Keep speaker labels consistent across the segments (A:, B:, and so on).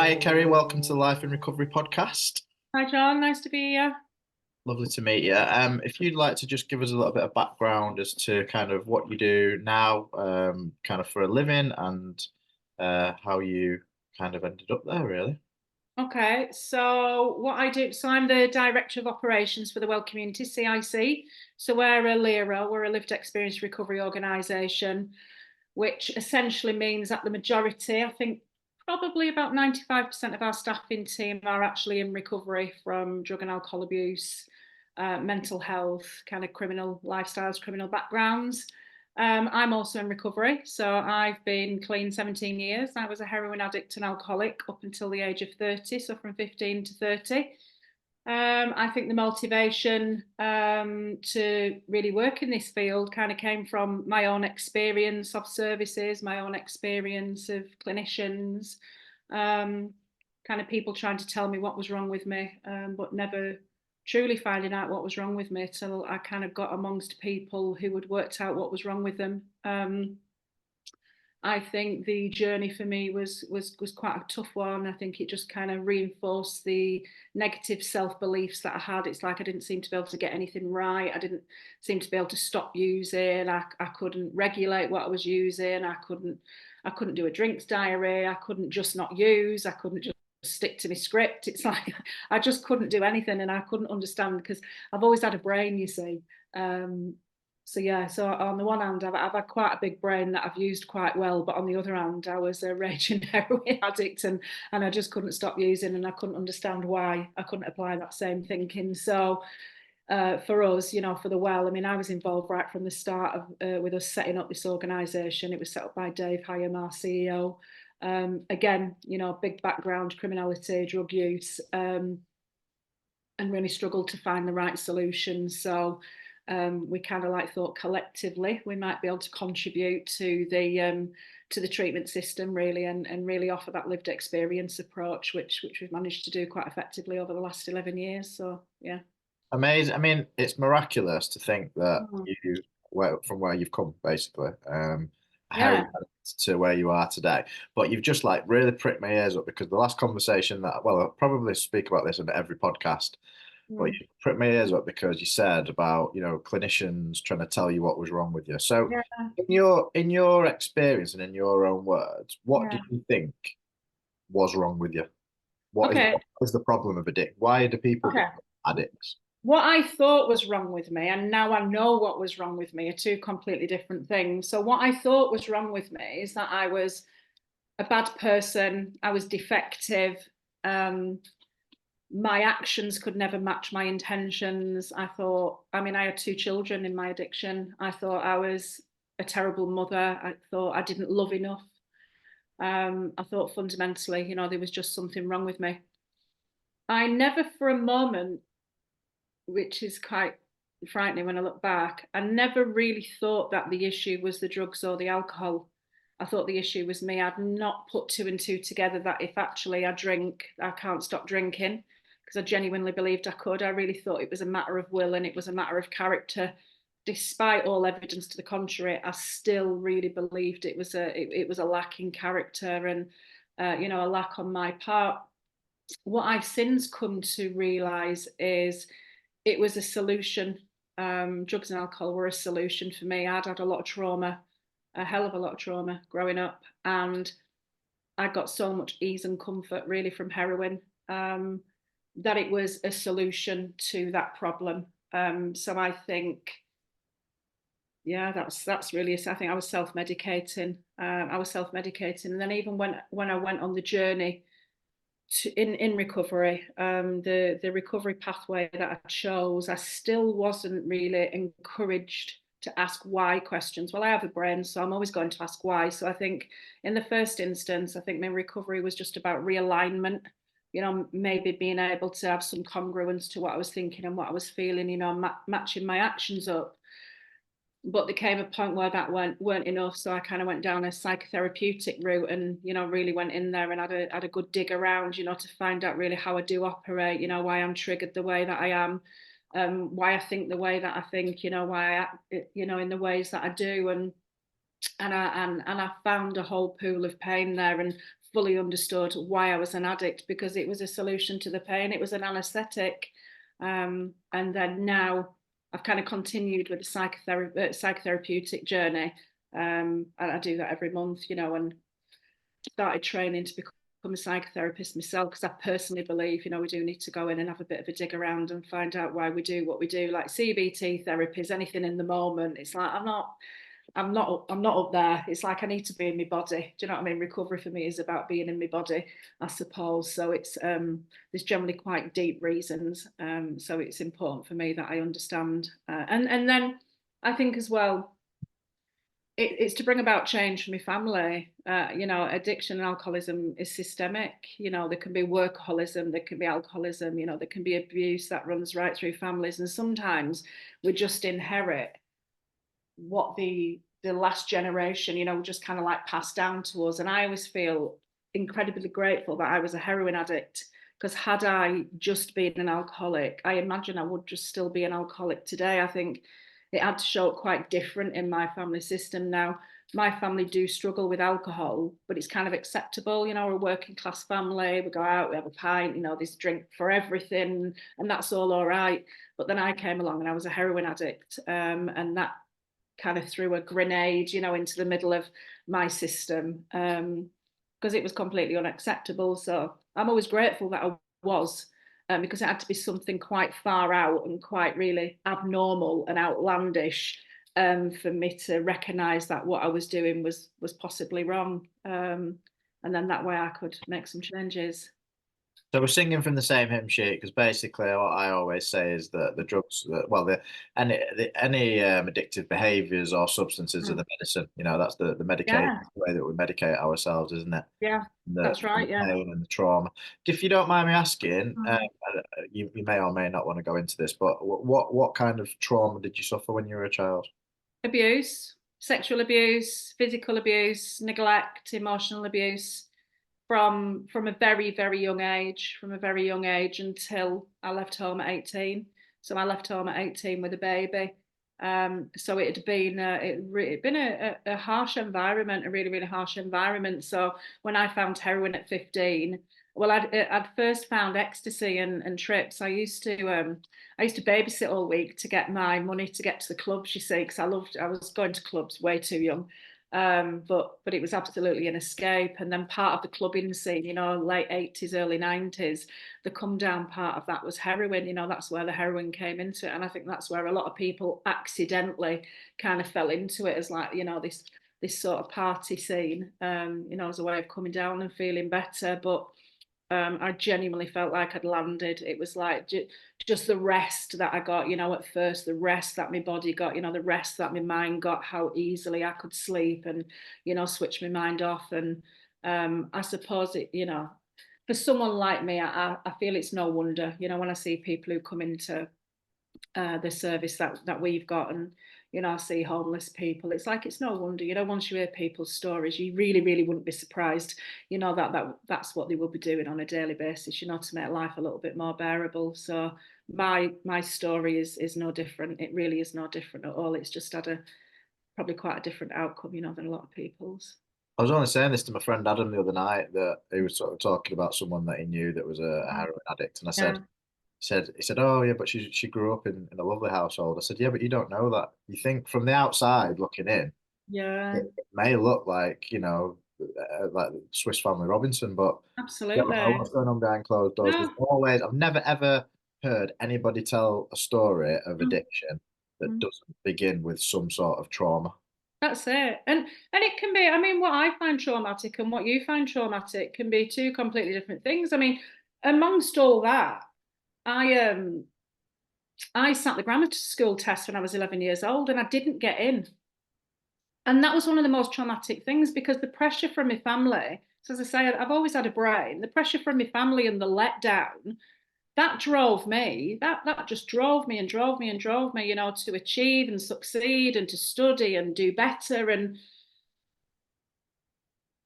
A: Hi, Kerrie. Welcome to the Life in Recovery podcast.
B: Hi, John. Nice to be here.
A: Lovely to meet you. If you'd like to just give us a little bit of background as to kind of what you do now, kind of for a living, and how you kind of ended up there, really.
B: Okay, so what I do, so I'm the Director of Operations for the Well Community, CIC. So we're a LERO, we're a lived experience recovery organisation, which essentially means that the majority, I think probably about 95% of our staffing team are actually in recovery from drug and alcohol abuse, mental health, kind of criminal lifestyles, criminal backgrounds. I'm also in recovery. So I've been clean 17 years. I was a heroin addict and alcoholic up until the age of 30, so from 15 to 30. I think the motivation to really work in this field kind of came from my own experience of services, my own experience of clinicians, kind of people trying to tell me what was wrong with me, but never truly finding out what was wrong with me till I kind of got amongst people who had worked out what was wrong with them. I think the journey for me was quite a tough one. I think it just kind of reinforced the negative self beliefs that I had. It's like I didn't seem to be able to get anything right. I didn't seem to be able to stop using. I couldn't regulate what I was using. I couldn't do a drinks diary. I couldn't just not use. I couldn't just stick to my script. It's like I just couldn't do anything, and I couldn't understand because I've always had a brain, you see. So yeah, so on the one hand, I've had quite a big brain that I've used quite well, but on the other hand, I was a raging heroin addict, and I just couldn't stop using, and I couldn't understand why I couldn't apply that same thinking. So for us, for the Well, I mean, I was involved right from the start of with us setting up this organisation. It was set up by Kerrie Higham, our CEO. Again, big background, criminality, drug use, and really struggled to find the right solution. So we kind of like thought collectively we might be able to contribute to the treatment system really, and really offer that lived experience approach, which we've managed to do quite effectively over the last 11 years. So yeah.
A: Amazing. I mean, it's miraculous to think that
B: Mm.
A: from where you've come, basically, a
B: Yeah.
A: heroin addict to where you are today. But you've just like really pricked my ears up because the last conversation well, I'll probably speak about this in every podcast. But
B: Mm.
A: you pricked my ears up because you said about, clinicians trying to tell you what was wrong with you. So
B: Yeah.
A: in your experience and in your own words, what do
B: Yeah.
A: you think was wrong with you?
B: Okay.
A: What is the problem of addict? Why do people
B: Okay.
A: become addicts?
B: What I thought was wrong with me, and now I know what was wrong with me, are two completely different things. So, what I thought was wrong with me is that I was a bad person, I was defective, um, my actions could never match my intentions. I mean, I had two children in my addiction. I thought I was a terrible mother. I thought I didn't love enough. I thought fundamentally, there was just something wrong with me. I never for a moment, which is quite frightening when I look back, I never really thought that the issue was the drugs or the alcohol. I thought the issue was me. I'd not put two and two together that if actually I drink, I can't stop drinking because I genuinely believed I could. I really thought it was a matter of will and it was a matter of character. Despite all evidence to the contrary, I still really believed it was a lack in character and a lack on my part. What I've since come to realise is it was a solution. Drugs and alcohol were a solution for me. I'd had a lot of trauma, a hell of a lot of trauma growing up, and I got so much ease and comfort really from heroin, that it was a solution to that problem. So I think, yeah, that's really. I think I was self-medicating. And then even when I went on the journey in recovery, the recovery pathway that I chose, I still wasn't really encouraged to ask why questions. Well, I have a brain, so I'm always going to ask why. So I think in the first instance, I think my recovery was just about realignment. Maybe being able to have some congruence to what I was thinking and what I was feeling. Matching my actions up. But there came a point where that weren't enough, so I kind of went down a psychotherapeutic route, and really went in there and had a good dig around, to find out really how I do operate, why I'm triggered the way that I am, why I think the way that I think, why I act, in the ways that I do, and and I found a whole pool of pain there, and fully understood why I was an addict, because it was a solution to the pain. It was an anaesthetic. And then now I've kind of continued with the psychotherapeutic journey. And I do that every month, and started training to become a psychotherapist myself, because I personally believe, we do need to go in and have a bit of a dig around and find out why we do what we do. Like CBT therapies, anything in the moment, it's like I'm not up there. It's like I need to be in my body. Do you know what I mean? Recovery for me is about being in my body, I suppose. So it's there's generally quite deep reasons. So it's important for me that I understand. And then I think as well, it's to bring about change for my family. Addiction and alcoholism is systemic. There can be workaholism, there can be alcoholism, there can be abuse that runs right through families. And sometimes we just inherit what the last generation, just kind of like passed down to us. And I always feel incredibly grateful that I was a heroin addict, because had I just been an alcoholic, I imagine I would just still be an alcoholic today. I think it had to show up quite different in my family system. Now, my family do struggle with alcohol, but it's kind of acceptable. We're a working class family. We go out, we have a pint, there's drink for everything, and that's all right. But then I came along and I was a heroin addict, and that kind of threw a grenade, into the middle of my system, because it was completely unacceptable. So I'm always grateful that I was, because it had to be something quite far out and quite really abnormal and outlandish, for me to recognise that what I was doing was possibly wrong, and then that way I could make some changes.
A: So we're singing from the same hymn sheet, because basically what I always say is that the drugs, well, any addictive behaviours or substances are
B: Mm.
A: the medicine. That's the medication,
B: Yeah,
A: the way that we medicate ourselves, isn't it?
B: yeah,
A: The,
B: that's
A: the
B: right. Yeah.
A: pain and the trauma. If you don't mind me asking,
B: Mm.
A: you may or may not want to go into this, but what kind of trauma did you suffer when you were a child?
B: Abuse, sexual abuse, physical abuse, neglect, emotional abuse, from a very, very young age, until I left home at 18. So I left home at 18 with a baby. So it had been it'd been a harsh environment, a really, really harsh environment. So when I found heroin at 15, well, I'd first found ecstasy and trips. I used to babysit all week to get my money to get to the clubs, you see, because I was going to clubs way too young. But it was absolutely an escape. And then part of the clubbing scene, late 80s, early 90s, the come down part of that was heroin. That's where the heroin came into it. And I think that's where a lot of people accidentally kind of fell into it, as like, this sort of party scene, as a way of coming down and feeling better. But I genuinely felt like I'd landed. It was like just the rest that I got, at first, the rest that my body got, the rest that my mind got, how easily I could sleep and, switch my mind off. And I suppose for someone like me, I feel it's no wonder, when I see people who come into the service that we've got, and I see homeless people, it's like it's no wonder, once you hear people's stories, you really, really wouldn't be surprised, that's what they will be doing on a daily basis, to make life a little bit more bearable. So my story is no different. It really is no different at all. It's just had a probably quite a different outcome, than a lot of people's.
A: I was only saying this to my friend Adam the other night, that he was sort of talking about someone that he knew that was a heroin addict, and I said,
B: Yeah,
A: he said, oh yeah, but she grew up in a lovely household. I said, yeah, but you don't know that. You think from the outside looking in,
B: yeah,
A: it may look like, like Swiss Family Robinson, but you don't know
B: absolutely.
A: what's going on behind closed doors. There's
B: No.
A: always, I've never ever heard anybody tell a story of
B: Mm,
A: addiction that
B: mm.
A: doesn't begin with some sort of trauma.
B: That's it. And it can be, I mean, what I find traumatic and what you find traumatic can be two completely different things. I mean, amongst all that, I I sat the grammar school test when I was 11 years old and I didn't get in. And that was one of the most traumatic things, because the pressure from my family, so as I say, I've always had a brain, the pressure from my family and the letdown, that drove me, that just drove me and drove me and drove me, to achieve and succeed and to study and do better. And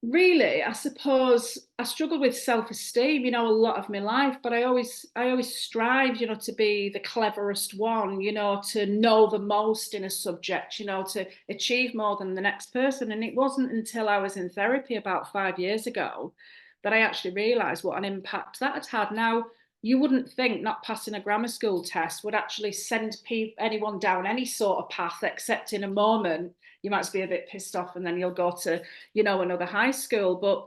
B: Really, I suppose I struggled with self-esteem, a lot of my life, but I always strive, to be the cleverest one, to know the most in a subject, to achieve more than the next person. And it wasn't until I was in therapy about 5 years ago that I actually realized what an impact that had had. Now, you wouldn't think not passing a grammar school test would actually send anyone down any sort of path, except in a moment you might be a bit pissed off and then you'll go to another high school. But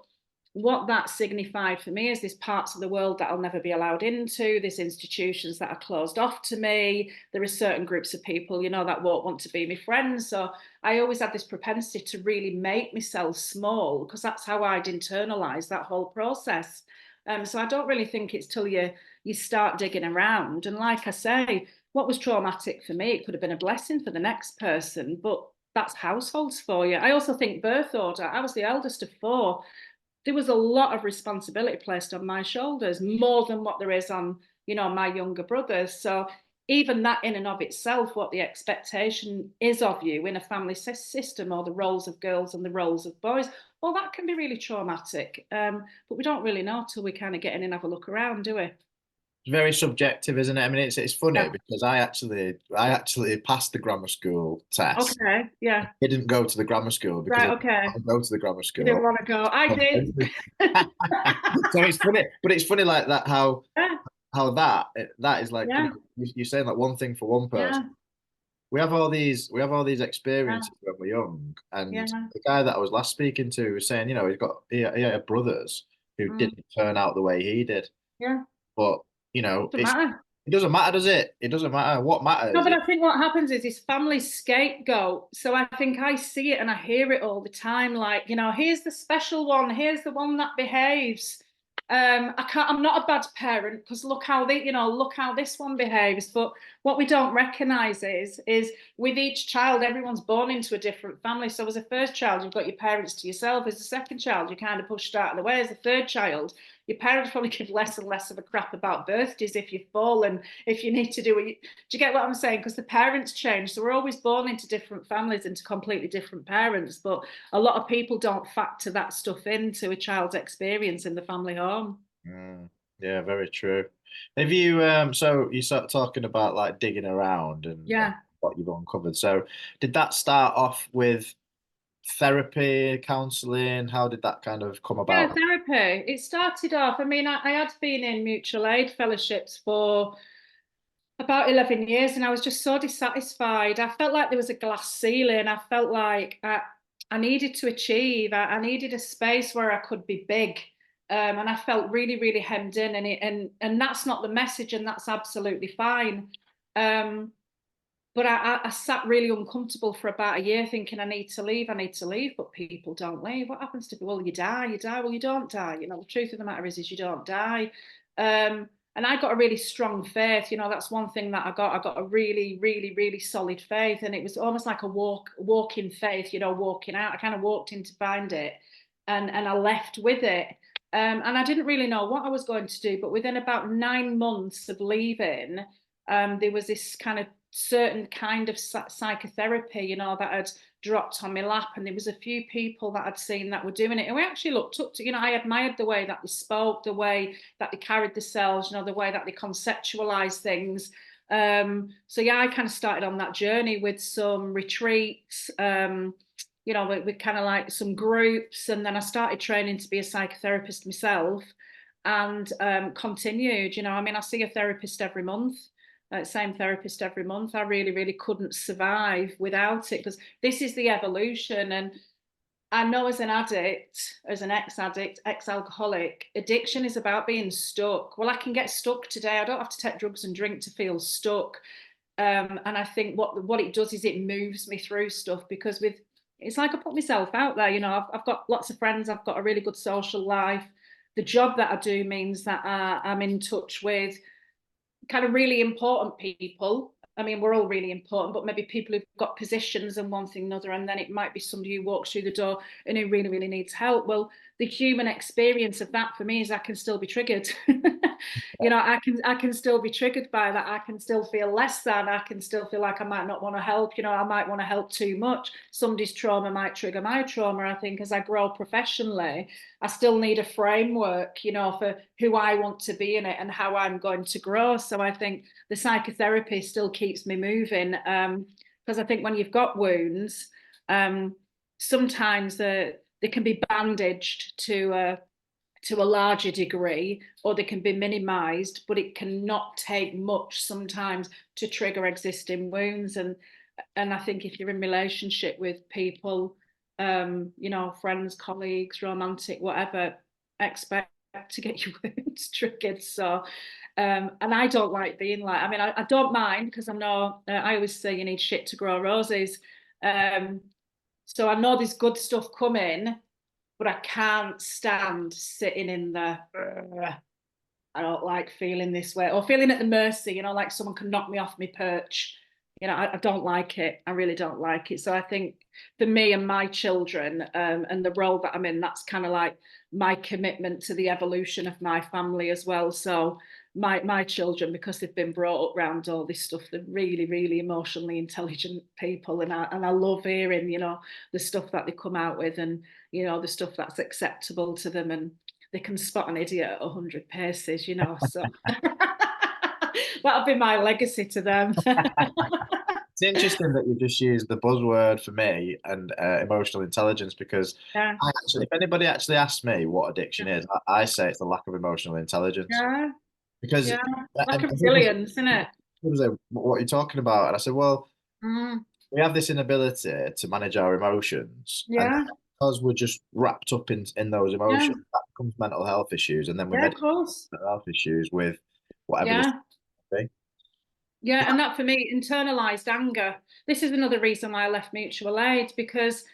B: what that signified for me is there's parts of the world that I'll never be allowed into. There's institutions that are closed off to me. There are certain groups of people, that won't want to be my friends. So I always had this propensity to really make myself small because that's how I'd internalize that whole process. So I don't really think it's till you start digging around. And like I say, what was traumatic for me, it could have been a blessing for the next person, but that's households for you. I also think birth order. I was the eldest of four. There was a lot of responsibility placed on my shoulders, more than what there is on, my younger brothers. So even that in and of itself, what the expectation is of you in a family system, or the roles of girls and the roles of boys, well, that can be really traumatic. But we don't really know till we kind of get in and have a look around, do we?
A: Very subjective, isn't it? I mean, it's funny
B: Yeah.
A: because I actually passed the grammar school test.
B: Okay.
A: I
B: Yeah.
A: didn't go to the grammar school because I
B: Right.
A: didn't
B: Okay.
A: want to go to the grammar
B: You didn't
A: school.
B: want to go. I did.
A: So it's funny, but it's funny like that
B: Yeah.
A: how that is like,
B: Yeah.
A: you're saying like one thing for one person.
B: Yeah.
A: We have all these
B: Yeah.
A: experiences when we're young, and
B: Yeah.
A: the guy that I was last speaking to was saying, he had brothers who
B: Mm.
A: didn't turn out the way he did,
B: Yeah.
A: but
B: Doesn't matter.
A: it doesn't matter, does it? It doesn't matter. What
B: No,
A: matters
B: but
A: is
B: I think what happens is his family scapegoat. So I think I see it and I hear it all the time. Like, here's the special one. Here's the one that behaves. I'm not a bad parent because look how this one behaves. But what we don't recognize is with each child, everyone's born into a different family. So as a first child, you've got your parents to yourself. As a second child, you're kind of pushed out of the way. As a third child, your parents probably give less and less of a crap about birthdays if you've fallen, if you need to do it. Do you get what I'm saying? Because the parents change. So we're always born into different families, into completely different parents. But a lot of people don't factor that stuff into a child's experience in the family home.
A: mm, yeah, very true. Have you so you start talking about like digging around and
B: Yeah.
A: what you've uncovered. So did that start off with therapy, counseling? How did that kind of come
B: Yeah,
A: about?
B: therapy. It started off, I mean, I had been in mutual aid fellowships for about 11 years and I was just so dissatisfied. I felt like there was a glass ceiling. I felt like I needed to achieve. I needed a space where I could be big. And I felt really, really hemmed in, and that's not the message, and that's absolutely fine. Um, but I sat really uncomfortable for about a year thinking I need to leave, but people don't leave. What happens to people? Well, you die. Well, you don't die. The truth of the matter is you don't die. And I got a really strong faith. That's one thing that I got. I got a really, really, really solid faith. And it was almost like a walk in faith, walking out. I kind of walked in to find it and I left with it. And I didn't really know what I was going to do, but within about 9 months of leaving, there was this kind of certain kind of psychotherapy, that had dropped on my lap, and there was a few people that I'd seen that were doing it, and we actually looked up to. I admired the way that they spoke, the way that they carried themselves, the way that they conceptualized things. So yeah, I kind of started on that journey with some retreats. With kind of like some groups, and then I started training to be a psychotherapist myself, and continued. I mean, I see a therapist every month, same therapist every month. I really, really couldn't survive without it because this is the evolution. And I know as an addict, as an ex-addict, ex-alcoholic, addiction is about being stuck. Well, I can get stuck today. I don't have to take drugs and drink to feel stuck. And I think what it does is it moves me through stuff because it's like I put myself out there. I've got lots of friends. I've got a really good social life. The job that I do means that I'm in touch with kind of really important people. I mean, we're all really important, but maybe people who've got positions and one thing or another, and then it might be somebody who walks through the door and who really, really needs help. Well, the human experience of that for me is I can still be triggered. You know, I can still be triggered by that. I can still feel less than. I can still feel like I might not want to help. You know, I might want to help too much. Somebody's trauma might trigger my trauma. I think as I grow professionally, I still need a framework, you know, for who I want to be in it and how I'm going to grow. So I think the psychotherapy still keeps me moving, because I think when you've got wounds, sometimes they can be bandaged to a larger degree, or they can be minimized, but it cannot take much sometimes to trigger existing wounds. And I think if you're in relationship with people, you know, friends, colleagues, romantic, whatever, expect to get your wounds triggered. So and I don't like being like, I mean, I don't mind, because I'm not, I always say you need shit to grow roses. Um, so I know there's good stuff coming, but I can't stand sitting in the, I don't like feeling this way, or feeling at the mercy, you know, like someone can knock me off my perch. You know, I don't like it. I really don't like it. So I think for me and my children, and the role that I'm in, that's kind of like my commitment to the evolution of my family as well. So my children, because they've been brought up around all this stuff, they're really, really emotionally intelligent people, and I love hearing, you know, the stuff that they come out with, and you know, the stuff that's acceptable to them, and they can spot an idiot at 100 paces, you know. So that'll be my legacy to them.
A: It's interesting that you just used the buzzword for me and emotional intelligence, because
B: Yeah,
A: I actually, if anybody actually asks me what addiction is, I say it's the lack of emotional intelligence.
B: yeah,
A: Because
B: yeah. Lack
A: and
B: of resilience, isn't it?
A: people say, what are you talking about? And I said, well,
B: Mm,
A: we have this inability to manage our emotions, and
B: yeah,
A: because we're just wrapped up in those
B: yeah,
A: emotions, that becomes mental health issues, and then we
B: yeah, of
A: medicate
B: course.
A: mental health issues with whatever this
B: Yeah,
A: may be.
B: yeah. And that for me, internalized anger. This is another reason why I left mutual aid, because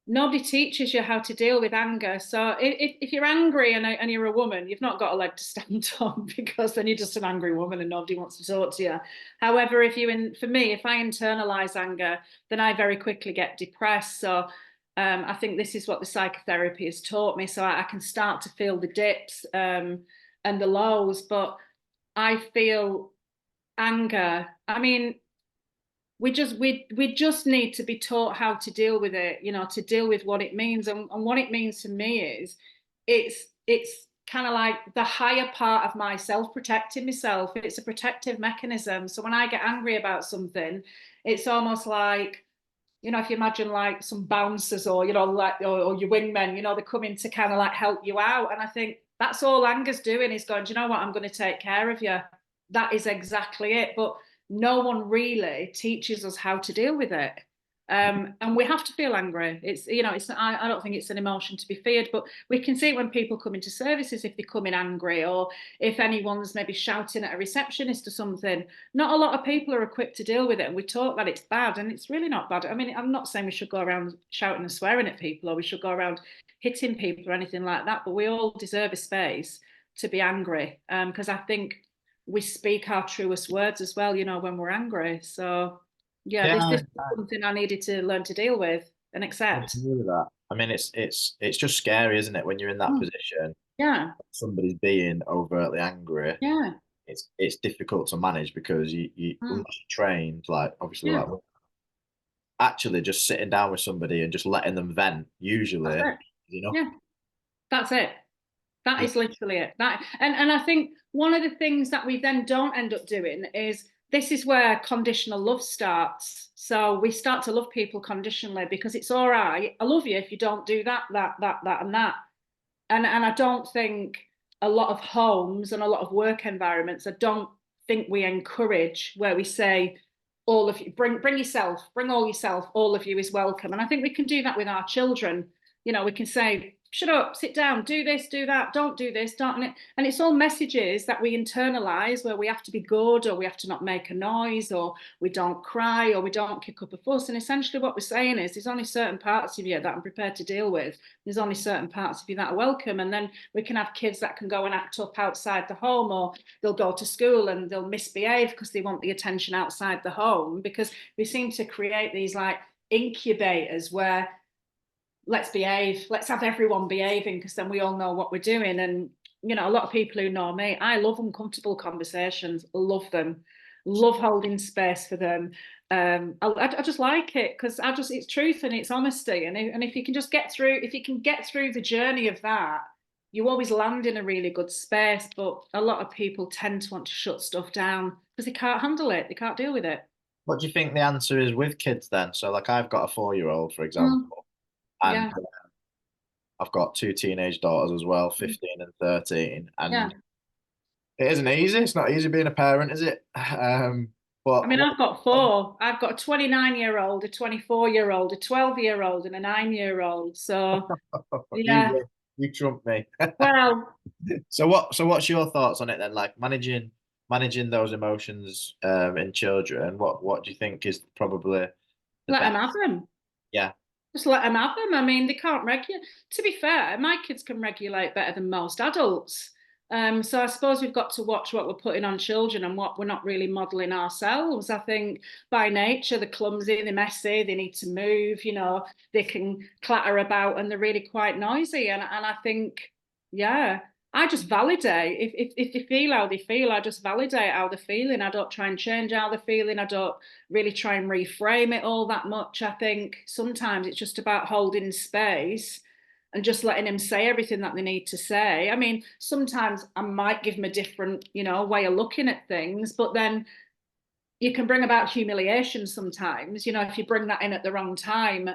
B: nobody teaches you how to deal with anger. So if you're angry and you're a woman, you've not got a leg to stand on, because then you're just an angry woman and nobody wants to talk to you. However, for me, if I internalize anger, then I very quickly get depressed. So I think this is what the psychotherapy has taught me. So I can start to feel the dips, and the lows, but I feel anger. I mean, we just need to be taught how to deal with it, you know, to deal with what it means. And what it means to me is it's kind of like the higher part of myself protecting myself. It's a protective mechanism. So when I get angry about something, it's almost like, you know, if you imagine like some bouncers, or you know, like or your wingmen, you know, they're coming to kind of like help you out. And I think that's all anger's doing, is going, do you know what, I'm going to take care of you. That is exactly it. But no one really teaches us how to deal with it. And we have to feel angry. It's, you know, it's, I don't think it's an emotion to be feared, but we can see it when people come into services, if they come in angry, or if anyone's maybe shouting at a receptionist or something. Not a lot of people are equipped to deal with it, and we talk that it's bad, and it's really not bad. I mean, I'm not saying we should go around shouting and swearing at people, or we should go around hitting people or anything like that, but we all deserve a space to be angry, because I think we speak our truest words as well, you know, when we're angry. So yeah, this
A: Yeah,
B: is something I needed to learn to deal with and
A: I
B: accept.
A: agree with that. I mean, it's just scary, isn't it, when you're in that
B: Mm,
A: position,
B: yeah,
A: somebody's being overtly angry.
B: yeah,
A: It's difficult to manage, because you
B: mm,
A: unless you're trained, like obviously,
B: yeah,
A: like actually just sitting down with somebody and just letting them vent
B: that's
A: usually,
B: it.
A: you know.
B: Yeah, that's it. That
A: Yeah,
B: is literally it. And I think one of the things that we then don't end up doing is, this is where conditional love starts. So we start to love people conditionally, because it's all right. I love you if you don't do that, and that. And I don't think a lot of homes and a lot of work environments, I don't think we encourage, where we say, all of you, bring yourself, bring all yourself, all of you is welcome. And I think we can do that with our children. You know, we can say, shut up, sit down, do this, do that, don't do this, don't. And it's all messages that we internalize, where we have to be good, or we have to not make a noise, or we don't cry, or we don't kick up a fuss. And essentially what we're saying is, there's only certain parts of you that I'm prepared to deal with. There's only certain parts of you that are welcome. And then we can have kids that can go and act up outside the home, or they'll go to school and they'll misbehave because they want the attention outside the home, because we seem to create these like incubators where let's behave, let's have everyone behaving, because then we all know what we're doing. And a lot of people who know me, I love uncomfortable conversations, love them, love holding space for them. I just like it because it's truth and it's honesty. And if you can just get through, if you can get through the journey of that, you always land in a really good space. But a lot of people tend to want to shut stuff down because they can't handle it, they can't deal with it.
A: What do you think the answer is with kids then? So like I've got a 4-year-old, for
B: Mm,
A: example, and
B: yeah,
A: I've got two teenage daughters as well, 15 and 13.
B: yeah.
A: And it isn't easy. It's not easy being a parent, is it?
B: I
A: But
B: mean,
A: what,
B: I've got four. I've got a 29-year-old, a 24-year-old, a 12-year-old, and a 9-year-old. So, yeah.
A: you trump me.
B: Well,
A: So what's your thoughts on it then? Like managing those emotions in children. What do you think is probably the
B: let them
A: best?
B: have them.
A: Yeah,
B: Just let them have them. I mean, they can't regulate. To be fair, my kids can regulate better than most adults. So I suppose we've got to watch what we're putting on children and what we're not really modelling ourselves. I think by nature they're clumsy, they're messy, they need to move. They can clatter about and they're really quite noisy. And I think, yeah, I just validate. If they feel how they feel, I just validate how they're feeling. I don't try and change how they're feeling. I don't really try and reframe it all that much. I think sometimes it's just about holding space and just letting them say everything that they need to say. I mean, sometimes I might give them a different, way of looking at things, but then you can bring about humiliation sometimes, if you bring that in at the wrong time.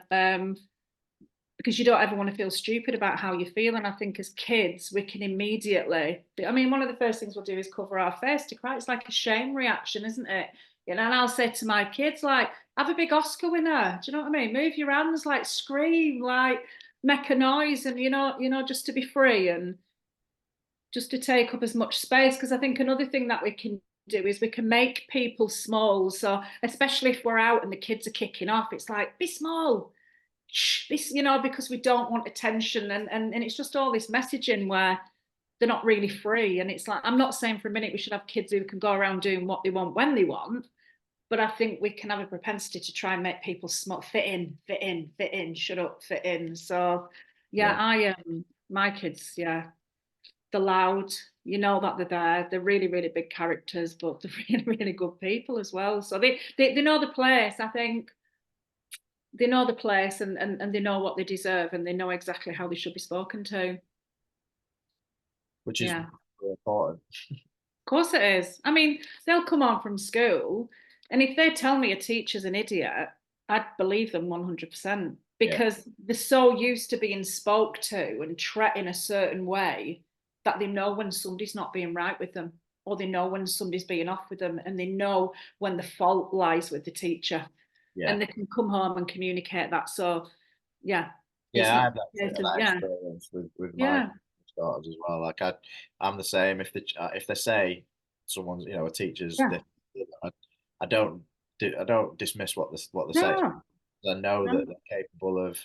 B: Because you don't ever want to feel stupid about how you feel. And I think as kids, we can immediately, I mean, one of the first things we'll do is cover our face to cry. It's like a shame reaction, isn't it? And I'll say to my kids, like, have a big Oscar winner. Do you know what I mean? Move your hands, like scream, like make a noise, and just to be free and just to take up as much space. Because I think another thing that we can do is we can make people small. So especially if we're out and the kids are kicking off, it's like, be small, this, because we don't want attention, and it's just all this messaging where they're not really free. And it's like, I'm not saying for a minute we should have kids who can go around doing what they want when they want, but I think we can have a propensity to try and make people smart, fit in, fit in, fit in, shut up, fit in. So yeah,
A: yeah,
B: my kids, yeah, they're loud, that they're there, they're really, really big characters, but they're really, really good people as well. So they know the place. I think they know the place, and they know what they deserve, and they know exactly how they should be spoken to.
A: which is
B: Yeah, of
A: really important.
B: course it is. I mean, they'll come home from school, and if they tell me a teacher's an idiot, I'd believe them 100%,
A: Yeah,
B: because they're so used to being spoke to and treated in a certain way that they know when somebody's not being right with them, or they know when somebody's being off with them, and they know when the fault lies with the teacher,
A: yeah,
B: and they can come home and communicate that. So yeah, it's
A: yeah. I
B: not
A: have that
B: yeah,
A: experience with my
B: yeah,
A: daughters as well. Like I'm the same. If they say someone's, a teacher's
B: yeah.
A: this, I, I don't I don't dismiss what they say.
B: No,
A: I know
B: no,
A: that they're capable of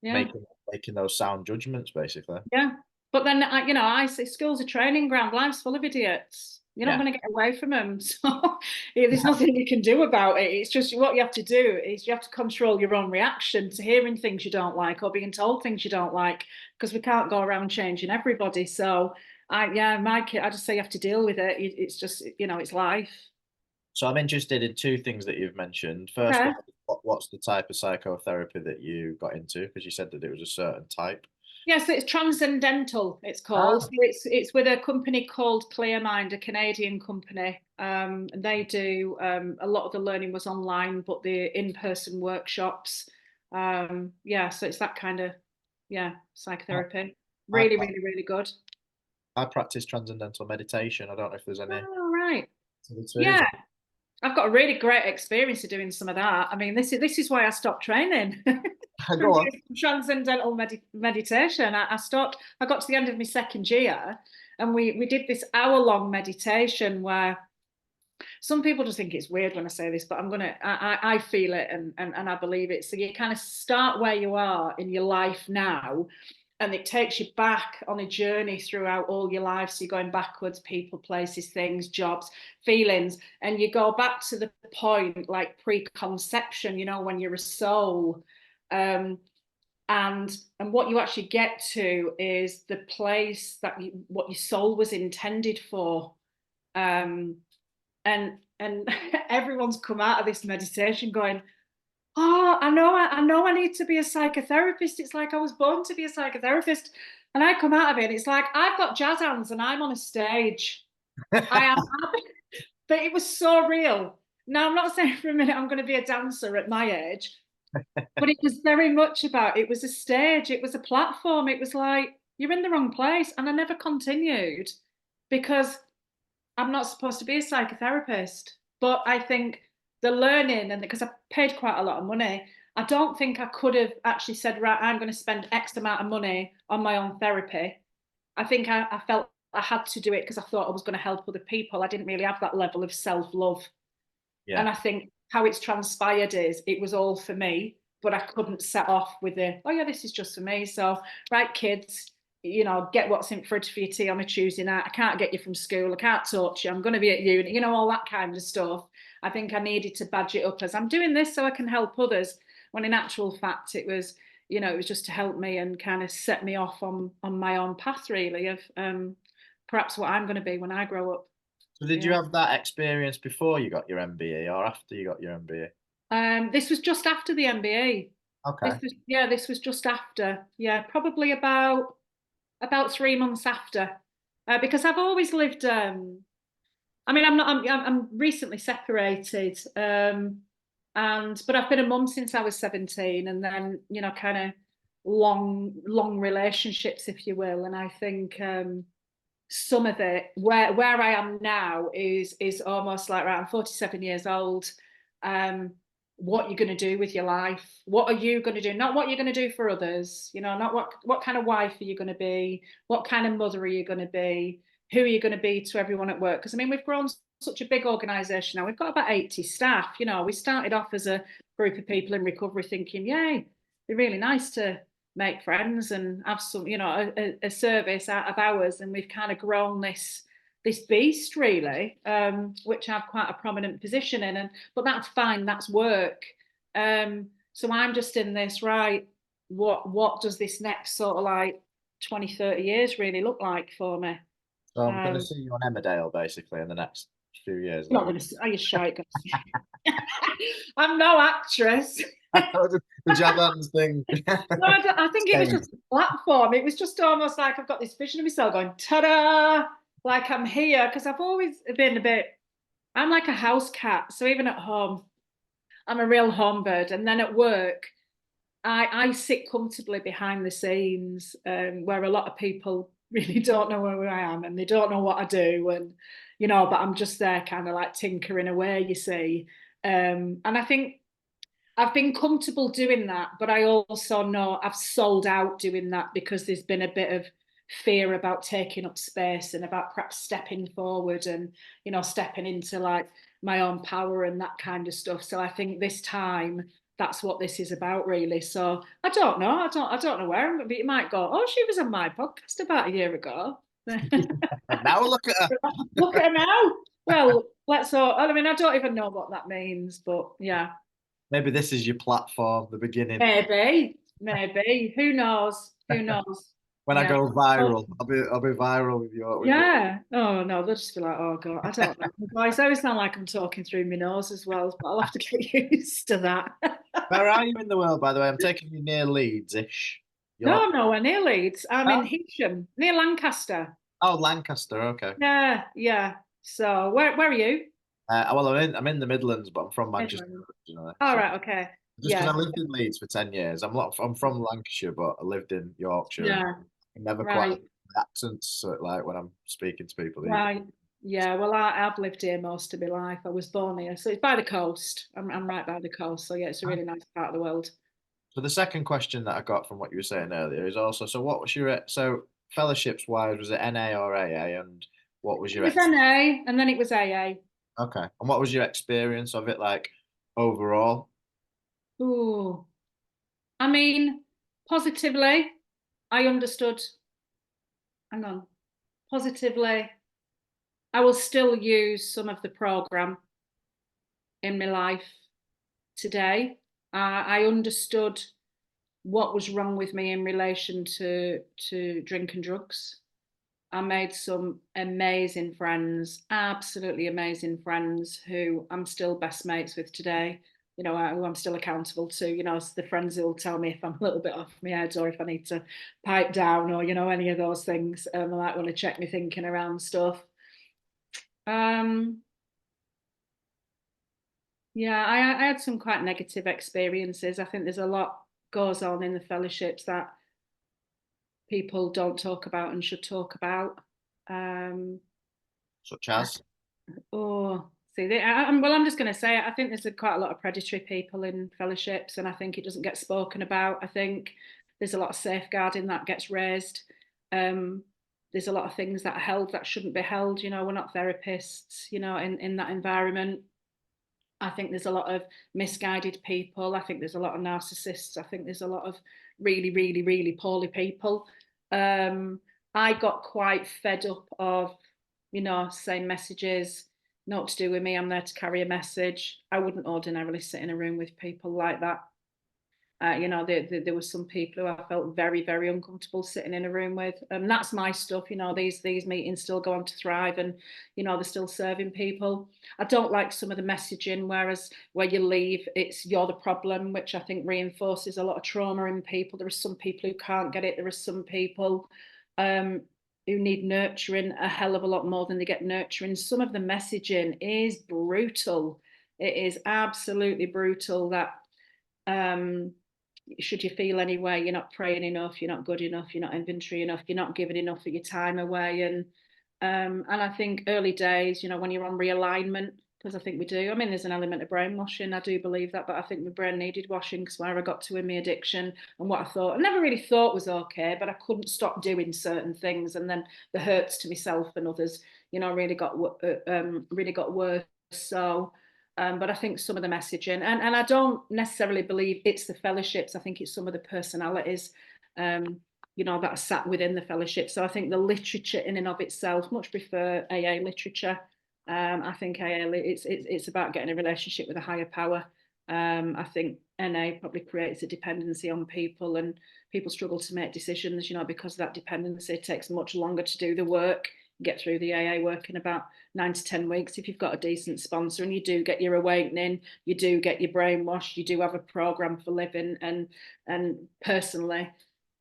B: yeah,
A: making those sound judgments, basically.
B: yeah. But then I say school's a training ground. Life's full of idiots. You're not
A: Yeah,
B: going to get away from them. So yeah, there's nothing you can do about it. It's just what you have to do is you have to control your own reaction to hearing things you don't like or being told things you don't like, because we can't go around changing everybody. So my kid, I just say you have to deal with it. It's just, it's life.
A: so I'm interested in two things that you've mentioned. First
B: Okay.
A: one, what's the type of psychotherapy that you got into? Because you said that it was a certain type.
B: Yes, it's transcendental, it's called. So
A: Ah,
B: it's with a company called Clearmind, a Canadian company. And they do a lot of the learning was online, but the in-person workshops. Yeah, so it's that kind of, yeah, psychotherapy.
A: I,
B: Really,
A: pra-
B: really, really good.
A: I practice transcendental meditation. I don't know if there's any
B: Oh, right.
A: to the two.
B: Yeah, I've got a really great experience of doing some of that. I mean, this is why I stopped training.
A: Go
B: From
A: on.
B: doing transcendental meditation. I stopped. I got to the end of my second year, and we did this hour-long meditation where some people just think it's weird when I say this, but I feel it, and I believe it. So you kind of start where you are in your life now, and it takes you back on a journey throughout all your life. So you're going backwards, people, places, things, jobs, feelings, and you go back to the point like preconception, when you're a soul. Um, And what you actually get to is the place that what your soul was intended for. um and everyone's come out of this meditation going, oh, I know I need to be a psychotherapist. It's like I was born to be a psychotherapist. And I come out of it and it's like I've got jazz hands and I'm on a stage. I am happy. But it was so real. Now, I'm not saying for a minute I'm going to be a dancer at my age, but it was very much about, it was a stage, it was a platform. It was like, you're in the wrong place. And I never continued because I'm not supposed to be a psychotherapist. But I think the learning, and because I paid quite a lot of money, I don't think I could have actually said, right, I'm going to spend X amount of money on my own therapy. I think I felt I had to do it because I thought I was going to help other people. I didn't really have that level of self-love.
A: Yeah.
B: And I think how it's transpired is it was all for me, but I couldn't set off with the, oh yeah, this is just for me. So, right, kids, get what's in fridge for your tea on a Tuesday night. I can't get you from school. I can't touch you. I'm going to be at uni, all that kind of stuff. I think I needed to badge it up as I'm doing this so I can help others. When in actual fact, it was just to help me and kind of set me off on my own path, really, of perhaps what I'm going to be when I grow up.
A: So did you
B: Yeah.
A: have that experience before you got your MBE or after you got your MBE?
B: This was just after the MBE.
A: Okay.
B: This was just after. Yeah, probably about 3 months after, because I've always lived. I mean, I'm recently separated, and but I've been a mum since I was 17, and then kind of long relationships, if you will. And I think some of it where I am now is almost like, right, I'm 47 years old. What you're going to do with your life? What are you going to do? Not what you're going to do for others. Not what kind of wife are you going to be? What kind of mother are you going to be? Who are you going to be to everyone at work? Because I mean, we've grown such a big organisation now. We've got about 80 staff. We started off as a group of people in recovery, thinking, yay, it'd be really nice to make friends and have some, a service out of ours. And we've kind of grown this beast, really, which I have quite a prominent position in. But that's fine, that's work. So I'm just in this, right, what does this next sort of like 20, 30 years really look like for me?
A: So I'm going to
B: Um,
A: see you on Emmerdale basically in the next few years.
B: not gonna, are you shy? I'm no actress.
A: The jab hands thing.
B: No, I think it was
A: Same.
B: just a platform. It was just almost like I've got this vision of myself going, ta-da, like I'm here. Because I've always been I'm like a house cat. So even at home, I'm a real home bird. And then at work, I sit comfortably behind the scenes, where a lot of people really don't know where I am and they don't know what I do. And, but I'm just there kind of like tinkering away, you see. And I think I've been comfortable doing that, but I also know I've sold out doing that because there's been a bit of fear about taking up space and about perhaps stepping forward and, stepping into like my own power and that kind of stuff. So I think this time that's what this is about, really. So I don't know. I don't know where I'm going to be. You might go, oh, she was on my podcast about a year ago.
A: Now look at her.
B: Look at her now. Well, let's all, I mean, I don't even know what that means, but yeah.
A: Maybe this is your platform, the beginning.
B: Maybe. Who knows? Who knows?
A: When I
B: Yeah.
A: go
B: Oh,
A: viral, I'll be viral with your.
B: yeah. Oh no, they'll just be like, oh God, I don't know. My voice always sound like I'm talking through my nose as well, but I'll have to get used to that.
A: Where are you in the world, by the way? I'm taking you near Leeds-ish.
B: No,
A: York.
B: no, we're near Leeds. I'm in
A: Oh,
B: Heysham, near Lancaster.
A: oh, Lancaster. Okay.
B: Yeah, yeah. So where are you?
A: Well, I'm in the Midlands, but I'm from Manchester
B: Midlands.
A: originally.
B: All
A: So
B: right, okay.
A: just because
B: Yeah,
A: I lived in Leeds for 10 years, I'm from Lancashire, but I lived in Yorkshire, and
B: yeah.
A: I never quite
B: Right,
A: have the accents like when I'm speaking to people these days.
B: right. Yeah, well, I've lived here most of my life. I was born here, so it's by the coast. I'm right by the coast, so yeah, it's a really nice part of the world.
A: So the second question that I got from what you were saying earlier is also, so what was your fellowships wise, was it NA or AA, and what was
B: It
A: your
B: was
A: ex
B: NA and then it was AA.
A: okay, and what was your experience of it like overall?
B: Ooh, I mean, positively, I understood. Hang on, positively, I will still use some of the program in my life today. I understood what was wrong with me in relation to drink and drugs. I made some amazing friends, absolutely amazing friends who I'm still best mates with today. You know, who I'm still accountable to. You know, the friends who will tell me if I'm a little bit off my head or if I need to pipe down or you know any of those things. I might want to check my thinking around stuff. Um, yeah, I had some quite negative experiences. I think there's a lot goes on in the fellowships that people don't talk about and should talk about. Um,
A: Such as?
B: Oh, see, well, I'm just going to say it. I think there's quite a lot of predatory people in fellowships, and I think it doesn't get spoken about. I think there's a lot of safeguarding that gets raised. Um, there's a lot of things that are held that shouldn't be held. You know, we're not therapists, you know, in that environment. I think there's a lot of misguided people. I think there's a lot of narcissists. I think there's a lot of really, really, really poorly people. Um, I got quite fed up of, you know, saying messages, not to do with me. I'm there to carry a message. I wouldn't ordinarily sit in a room with people like that. You know, there were some people who I felt very, very uncomfortable sitting in a room with. And that's my stuff. You know, these meetings still go on to thrive, and you know they're still serving people. I don't like some of the messaging, whereas where you leave, it's you're the problem, which I think reinforces a lot of trauma in people. There are some people who can't get it. There are some people um, who need nurturing a hell of a lot more than they get nurturing. Some of the messaging is brutal. It is absolutely brutal. That um, should you feel any way, you're not praying enough, you're not good enough, you're not inventory enough, you're not giving enough of your time away. And I think early days, you know, when you're on realignment, because I think we do. I mean, there's an element of brainwashing. I do believe that, but I think my brain needed washing because where I got to in my addiction and what I thought, I never really thought was okay, but I couldn't stop doing certain things, and then the hurts to myself and others, you know, really got worse. So but I think some of the messaging, and I don't necessarily believe it's the fellowships. I think it's some of the personalities, um, you know, that are sat within the fellowship. So I think the literature in and of itself, much prefer AA literature. I think AA, it's about getting a relationship with a higher power. I think NA probably creates a dependency on people, and people struggle to make decisions, you know, because that dependency takes much longer to do the work. Get through the AA work in about 9 to 10 weeks if you've got a decent sponsor, and you do get your awakening, you do get your brainwash, you do have a program for living and personally.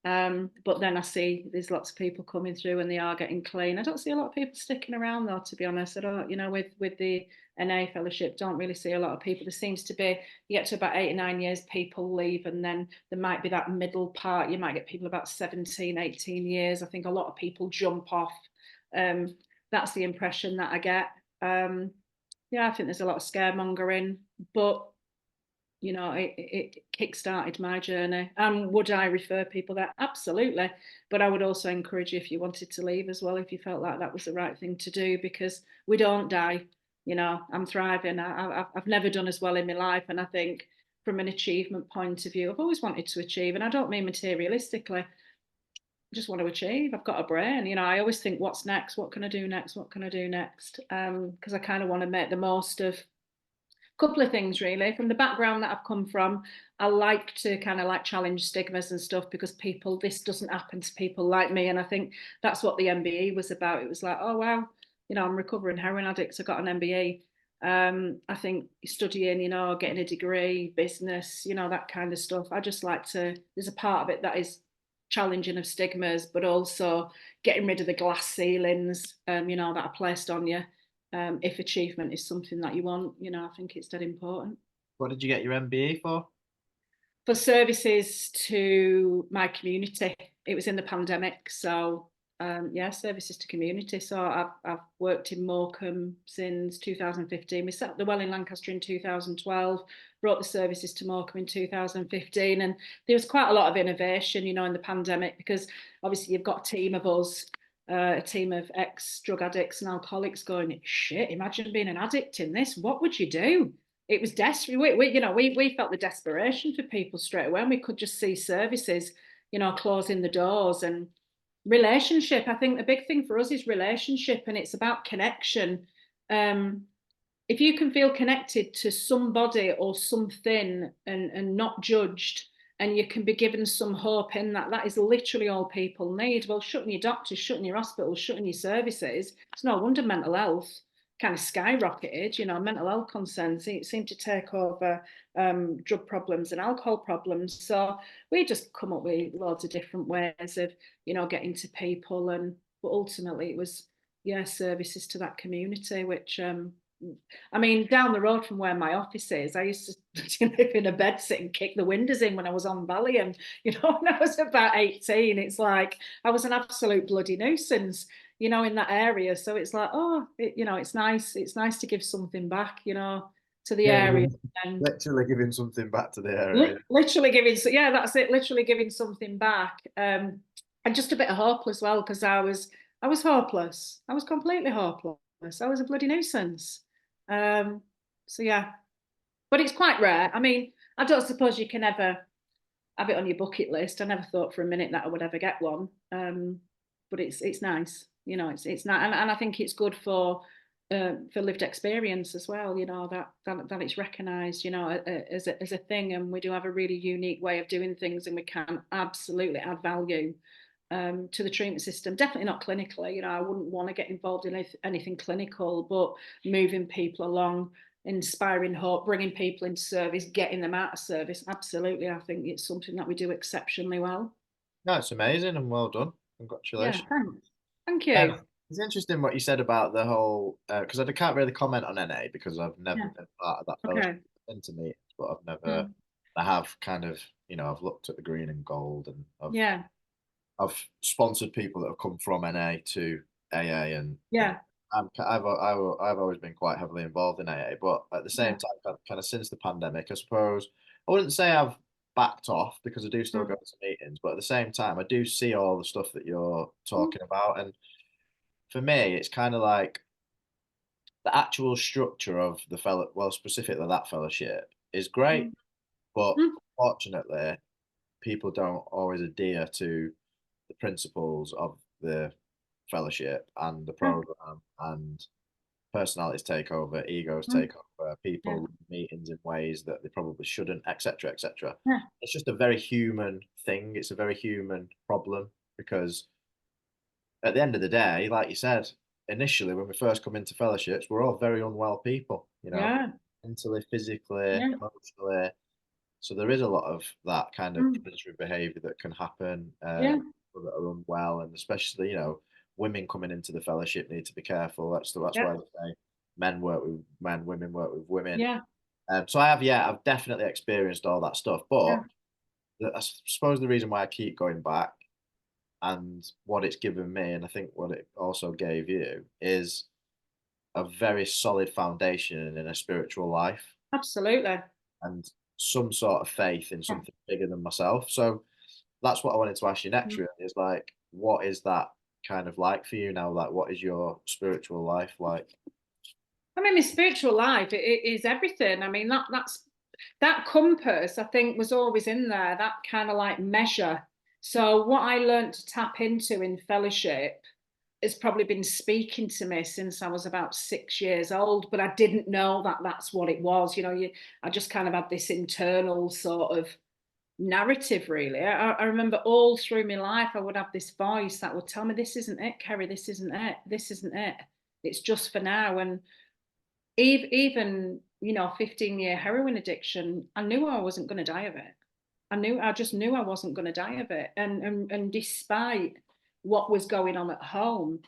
B: But then I see there's lots of people coming through and they are getting clean. I don't see a lot of people sticking around though, to be honest. I don't, you know, with the NA fellowship, don't really see a lot of people. There seems to be, you get to about 8 or 9 years, people leave, and then there might be that middle part. You might get people about 17, 18 years. I think a lot of people jump off. Um, that's the impression that I get. Yeah, I think there's a lot of scaremongering, but you know, it kick-started my journey. And would I refer people there? Absolutely. But I would also encourage you if you wanted to leave as well, if you felt like that was the right thing to do, because we don't die. You know, I'm thriving. I've never done as well in my life. And I think from an achievement point of view, I've always wanted to achieve. And I don't mean materialistically. I just want to achieve. I've got a brain. You know, I always think, what's next? What can I do next? What can I do next? Because I kind of want to make the most of couple of things really from the background that I've come from. I like to kind of like challenge stigmas and stuff because people, this doesn't happen to people like me, and I think that's what the MBE was about. It was like, oh wow, you know, I'm recovering heroin addict, I got an MBE. I think studying, you know, getting a degree, business, you know, that kind of stuff, I just like to, there's a part of it that is challenging of stigmas, but also getting rid of the glass ceilings, you know, that are placed on you. If achievement is something that you want, you know, I think it's dead important.
A: What did you get your MBE for?
B: For services to my community, it was in the pandemic, so yeah, services to community. So I've worked in Morecambe since 2015. We set up the Well in Lancaster in 2012, brought the services to Morecambe in 2015, and there was quite a lot of innovation, you know, in the pandemic, because obviously you've got a team of us, a team of ex-drug addicts and alcoholics going, shit, imagine being an addict in this. What would you do? It was desperate. You know, we felt the desperation for people straight away, and we could just see services, you know, closing the doors. And relationship, I think the big thing for us is relationship, and it's about connection. If you can feel connected to somebody or something and not judged, and you can be given some hope in that. That is literally all people need. Well, shutting your doctors, shutting your hospitals, shutting your services, it's no wonder mental health kind of skyrocketed. You know, mental health concerns seem to take over drug problems and alcohol problems. So we just come up with loads of different ways of, you know, getting to people. And but ultimately it was, yeah, services to that community, which I mean, down the road from where my office is, I used to live in a bed sit and kick the windows in when I was on Valium. You know, when I was about 18, it's like I was an absolute bloody nuisance, you know, in that area. So it's like, oh, you know, it's nice. It's nice to give something back, you know, to the
A: Yeah,
B: area.
A: giving,
B: And
A: literally giving something back to the area.
B: literally giving, yeah, that's it. Literally giving something back, and just a bit of hope as well, because I was hopeless. I was completely hopeless. I was a bloody nuisance. Um, so yeah, but it's quite rare. I mean, I don't suppose you can ever have it on your bucket list. I never thought for a minute that I would ever get one. But it's nice, you know. It's nice, and I think it's good for lived experience as well. You know, that it's recognised, you know, as a thing, and we do have a really unique way of doing things, and we can absolutely add value to the treatment system. Definitely not clinically. You know, I wouldn't want to get involved in anything clinical, but moving people along, inspiring hope, bringing people into service, getting them out of service. Absolutely, I think it's something that we do exceptionally well.
A: No, it's amazing and well done.
B: Yeah,
A: Congratulations.
B: thanks. Thank you.
A: It's interesting what you said about the whole because I can't really comment on NA because I've never
B: Yeah.
A: been part of that fellowship
B: Okay.
A: into meetings, but I've never.
B: Mm.
A: I have kind of, I've looked at the green and gold, and
B: Yeah.
A: I've sponsored people that have come from NA to AA, and
B: Yeah.
A: I've always been quite heavily involved in AA, but at the
B: Yeah.
A: same time, kind of since the pandemic, I suppose I wouldn't say I've backed off because I do still
B: Mm.
A: go to meetings, but at the same time, I do see all the stuff that you're
B: Mm.
A: talking about, and for me, it's kind of like the actual structure of the well, specifically that fellowship is great,
B: Mm.
A: but
B: Mm.
A: unfortunately, people don't always adhere to the principles of the fellowship and the
B: Yeah.
A: program, and personalities take over, egos
B: Mm.
A: take over,
B: Yeah.
A: people lead meetings in ways that they probably shouldn't, etc., etc.
B: Yeah.
A: It's just a very human thing. It's a very human problem because at the end of the day, like you said, initially when we first come into fellowships, we're all very unwell people,
B: Yeah.
A: mentally, physically,
B: Yeah.
A: emotionally. So there is a lot of that kind of
B: Mm.
A: predatory behaviour that can happen,
B: Yeah.
A: people that are unwell, and especially, women coming into the fellowship need to be careful. That's
B: Yeah.
A: why they say men work with men, women work with women.
B: Yeah.
A: So I have, yeah, I've definitely experienced all that stuff. But
B: Yeah.
A: I suppose the reason why I keep going back and what it's given me, and I think what it also gave you, is a very solid foundation in a spiritual life
B: Absolutely.
A: and some sort of faith in
B: Yeah.
A: something bigger than myself. So that's what I wanted to ask you next,
B: Mm.
A: really, is like, what is that kind of like for you now? Like, what is your spiritual life like?
B: I mean, my spiritual life, it is everything. I mean, that compass, I think, was always in there, that kind of like measure. So what I learned to tap into in fellowship has probably been speaking to me since I was about 6 years old, but I didn't know that that's what it was. You know, I just kind of had this internal sort of narrative, really. I remember all through my life, I would have this voice that would tell me, this isn't it, Kerrie, this isn't it, this isn't it. It's just for now. And even 15-year heroin addiction, I knew I wasn't going to die of it. I just knew I wasn't going to die of it. And despite what was going on at home,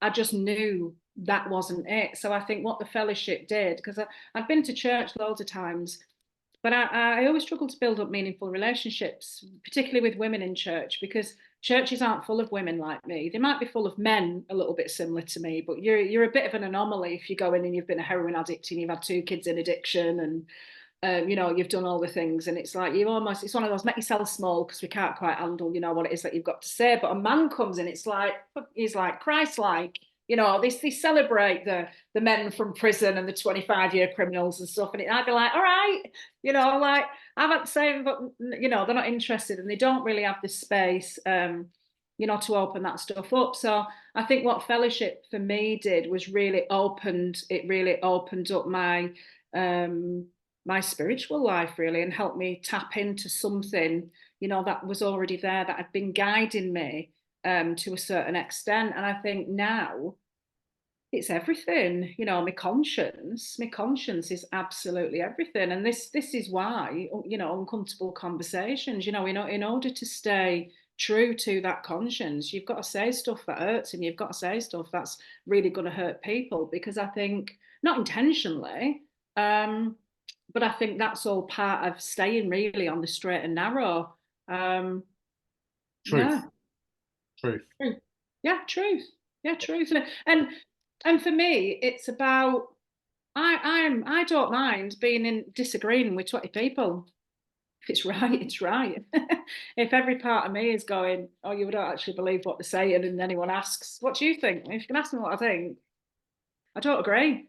B: I just knew that wasn't it. So I think what the fellowship did, because I've been to church loads of times, but I always struggle to build up meaningful relationships, particularly with women in church, because churches aren't full of women like me. They might be full of men a little bit similar to me, but you're a bit of an anomaly if you go in and you've been a heroin addict and you've had 2 kids in addiction, and you've done all the things, and it's like it's one of those, make yourself small because we can't quite handle, what it is that you've got to say. But a man comes in, it's like, he's like Christ-like, they celebrate the men from prison and the 25-year criminals and stuff, and I'd be like, all right, like, I'm not saying, but they're not interested, and they don't really have the space, to open that stuff up. So I think what fellowship for me did was really opened up my my spiritual life really, and helped me tap into something, that was already there, that had been guiding me to a certain extent. And I think now it's everything. My conscience is absolutely everything. And this is why, uncomfortable conversations, in order to stay true to that conscience, you've got to say stuff that hurts, and you've got to say stuff that's really going to hurt people, because I think, not intentionally, but I think that's all part of staying really on the straight and narrow.
A: Truth,
B: Yeah.
A: truth.
B: Truth. Yeah, truth. Yeah, truth. And for me, it's about, I don't mind being in disagreeing with 20 people. If it's right, it's right. If every part of me is going, oh, you don't actually believe what they're saying, and anyone asks, what do you think? If you can ask me what I think, I don't agree.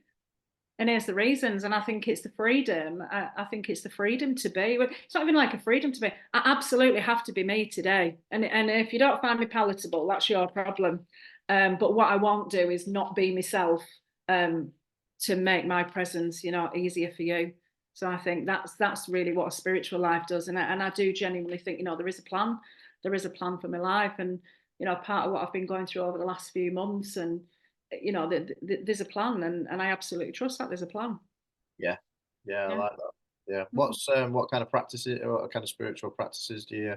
B: And here's the reasons. And I think it's the freedom. I think it's the freedom to be. It's not even like a freedom to be. I absolutely have to be me today. And if you don't find me palatable, that's your problem. But what I won't do is not be myself, to make my presence, easier for you. So I think that's really what a spiritual life does. And I do genuinely think, there is a plan. There is a plan for my life. And, part of what I've been going through over the last few months, and there's a plan, and I absolutely trust that there's a plan.
A: Yeah, yeah, I
B: Yeah.
A: like that. Yeah.
B: Mm-hmm.
A: What kind of practices, or what kind of spiritual practices do you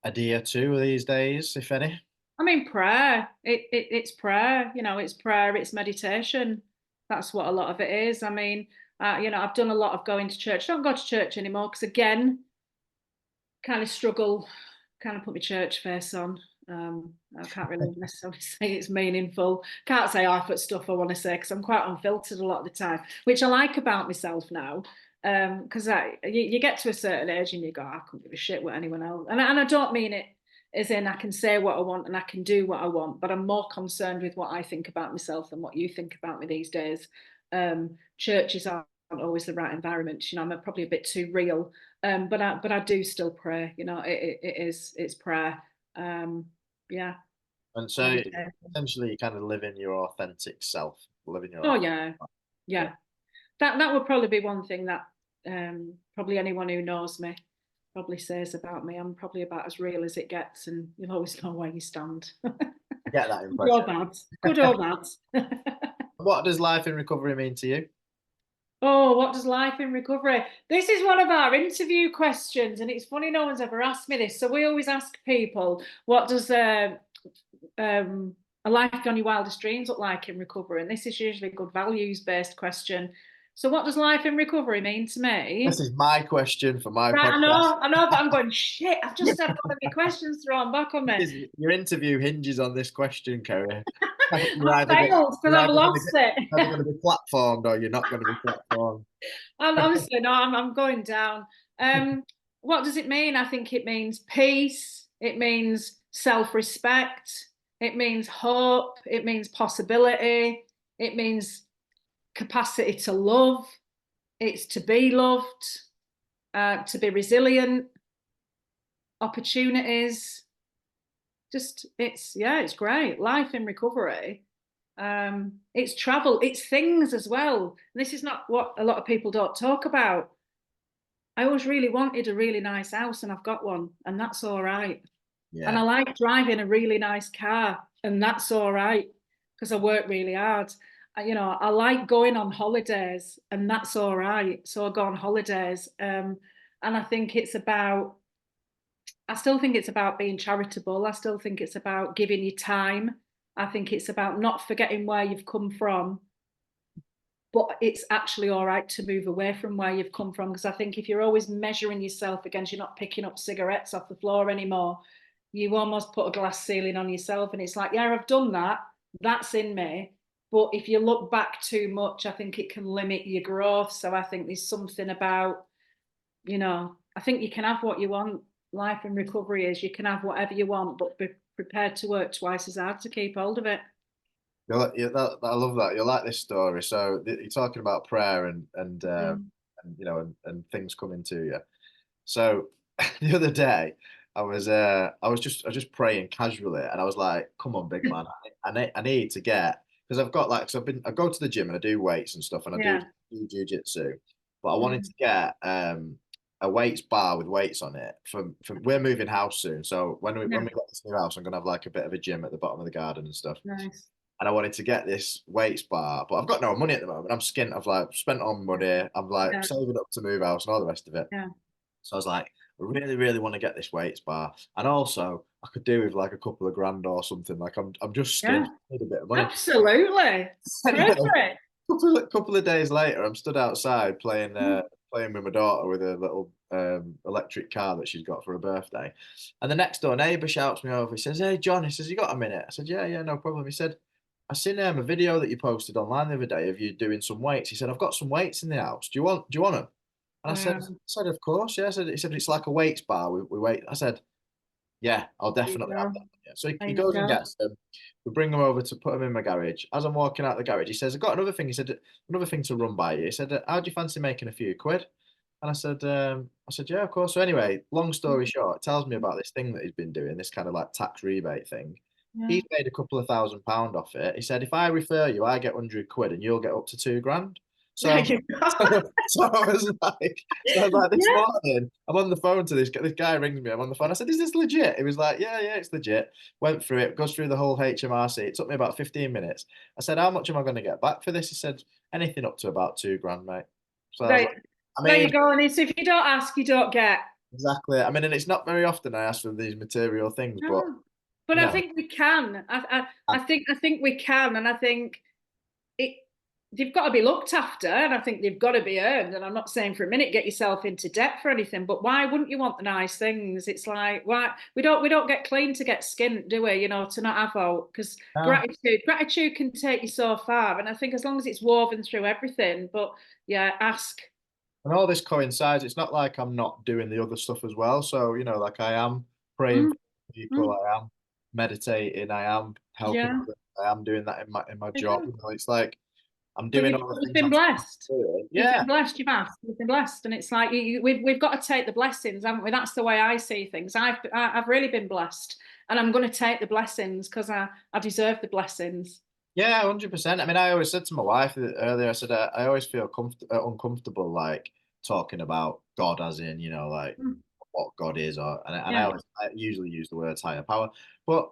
A: adhere to these days, if any?
B: I mean, prayer. It's prayer. It's prayer. It's meditation. That's what a lot of it is. I mean, I've done a lot of going to church. I don't go to church anymore because, again, kind of struggle, kind of put my church face on. I can't really necessarily say it's meaningful. Can't say half the stuff I want to say because I'm quite unfiltered a lot of the time, which I like about myself now. Because you get to a certain age and you go, I couldn't give a shit what anyone else. And I don't mean it as in I can say what I want and I can do what I want, but I'm more concerned with what I think about myself than what you think about me these days. Churches aren't always the right environment. I'm probably a bit too real, but I do still pray. It's prayer. Yeah,
A: And so
B: meditation.
A: essentially, you kind of live in your authentic self, living your
B: Oh
A: authentic
B: yeah,
A: life. Yeah,
B: yeah. That would probably be one thing that probably anyone who knows me probably says about me. I'm probably about as real as it gets, and you'll always know where you stand.
A: I get that
B: Good or
A: impression.
B: bad. Good or bad.
A: What does life in recovery mean to you?
B: Oh, what does life in recovery? This is one of our interview questions, and it's funny no one's ever asked me this. So we always ask people, what does a life beyond your wildest dreams look like in recovery? And this is usually a good values-based question. So what does life in recovery mean to
A: This
B: me?
A: is my question for my
B: Right,
A: podcast.
B: I know, but I'm going, shit, I've just had one of my questions thrown back on me.
A: Your interview hinges on this question, Kerrie.
B: I've failed because
A: You're
B: I've
A: either going to
B: lost
A: get, either
B: it.
A: going to be platformed or you're not going to be platformed.
B: Honestly, no, I'm going down. Um, what does it mean? I think it means peace. It means self-respect. It means hope. It means possibility. It means capacity to love. It's to be loved, to be resilient, opportunities. Just it's great. Life in recovery. It's travel. It's things as well. And this is not what a lot of people don't talk about. I always really wanted a really nice house and I've got one, and that's all right. And I
A: Yeah,
B: like driving a really nice car, and that's all right because I work really hard. I like going on holidays, and that's all right. So I go on holidays. And I still think it's about being charitable. I still think it's about giving you time. I think it's about not forgetting where you've come from, but it's actually all right to move away from where you've come from. Because I think if you're always measuring yourself against, you're not picking up cigarettes off the floor anymore. You almost put a glass ceiling on yourself, and it's like, yeah, I've done that. That's in me. But if you look back too much, I think it can limit your growth. So I think there's something about, I think you can have what you want. Life in recovery is you can have whatever you want, but be prepared to work twice as hard to keep hold of it.
A: I love that. You like this story. So you're talking about prayer
B: Mm.
A: and things coming to you. So the other day, I was just praying casually, and I was like, "Come on, big man, I need to get because I've got like, I go to the gym and I do weights and stuff, and I do
B: Yeah.
A: jiu-jitsu, but I wanted to get a weights bar with weights on it. For we're moving house soon, so
B: Yeah,
A: when we get this new house, I'm gonna have like a bit of a gym at the bottom of the garden and stuff.
B: nice.
A: And I wanted to get this weights bar, but I've got no money at the moment. I'm skint. I've like spent on money. I'm like
B: Yeah,
A: saving up to move house and all the rest of it.
B: yeah,
A: So I was like, I really, really want to get this weights bar, and also I could do with like a couple of grand or something. Like I'm just skint.
B: yeah.
A: I need a bit of money.
B: Absolutely. Go
A: Anyway,
B: for it.
A: couple of days later, I'm stood outside playing with my daughter with a little electric car that she's got for her birthday, and the next door neighbour shouts me over. He says, "Hey John," he says, "You got a minute?" I said, "Yeah, yeah, no problem." He said, "I seen a video that you posted online the other day of you doing some weights." He said, "I've got some weights in the house. Do you want them?" And
B: Wow.
A: I said, "Of course, yeah." I said, "He said it's like a weights bar with weight." I said, "Yeah, I'll
B: There you
A: definitely have
B: go.
A: that." Yeah. So
B: There
A: he
B: you
A: goes and
B: go.
A: gets them. We bring them over to put them in my garage. As I'm walking out the garage, he says, "I've got another thing." He said, "Another thing to run by you." He said, "How do you fancy making a few quid?" And I said, "Yeah, of course." So anyway, long story short, it tells me about this thing that he's been doing, this kind of like tax rebate thing.
B: Yeah.
A: He's made a couple of £1,000 off it. He said, "If I refer you, I get 100 quid and you'll get up to 2 grand."
B: There
A: So,
B: you go.
A: so I was like, this
B: Yeah.
A: morning, I'm on the phone to this guy rings me. I'm on the phone. I said, "Is this legit?" He was like, "Yeah, yeah, it's legit." Went through it, goes through the whole HMRC. It took me about 15 minutes. I said, "How much am I going to get back for this?" He said, "Anything up to about 2 grand, mate." So I was like,
B: There,
A: I
B: there you
A: mean,
B: go. And it's if you don't ask, you don't get.
A: exactly. I mean, and it's not very often I ask for these material things, but
B: No. But
A: you
B: I
A: know,
B: think we can. I think we can, and I think it. They've got to be looked after, and I think they've got to be earned. And I'm not saying for a minute get yourself into debt for anything, but why wouldn't you want the nice things? It's like why we don't get clean to get skint, do we? You know, to not have out because
A: no.
B: gratitude can take you so far, and I think as long as it's woven through everything. But yeah, ask.
A: And all this coincides. It's not like I'm not doing the other stuff as well. So, like I am praying
B: Mm,
A: for people,
B: mm,
A: I am meditating, I am helping
B: yeah,
A: others, I am doing that in my
B: there you
A: job.
B: go.
A: It's like I'm
B: But
A: doing all the
B: you've
A: things
B: been
A: I'm supposed
B: blessed.
A: to do.
B: You've
A: Yeah.
B: been blessed. You've asked. You've been blessed, and it's like we've got to take the blessings, haven't we? That's the way I see things. I've really been blessed, and I'm going to take the blessings because I deserve the blessings.
A: Yeah, 100%. I mean, I always said to my wife earlier, I said, I always feel uncomfortable, like talking about God as in, like
B: Mm,
A: what God is, and
B: yeah.
A: I usually use the words higher power, but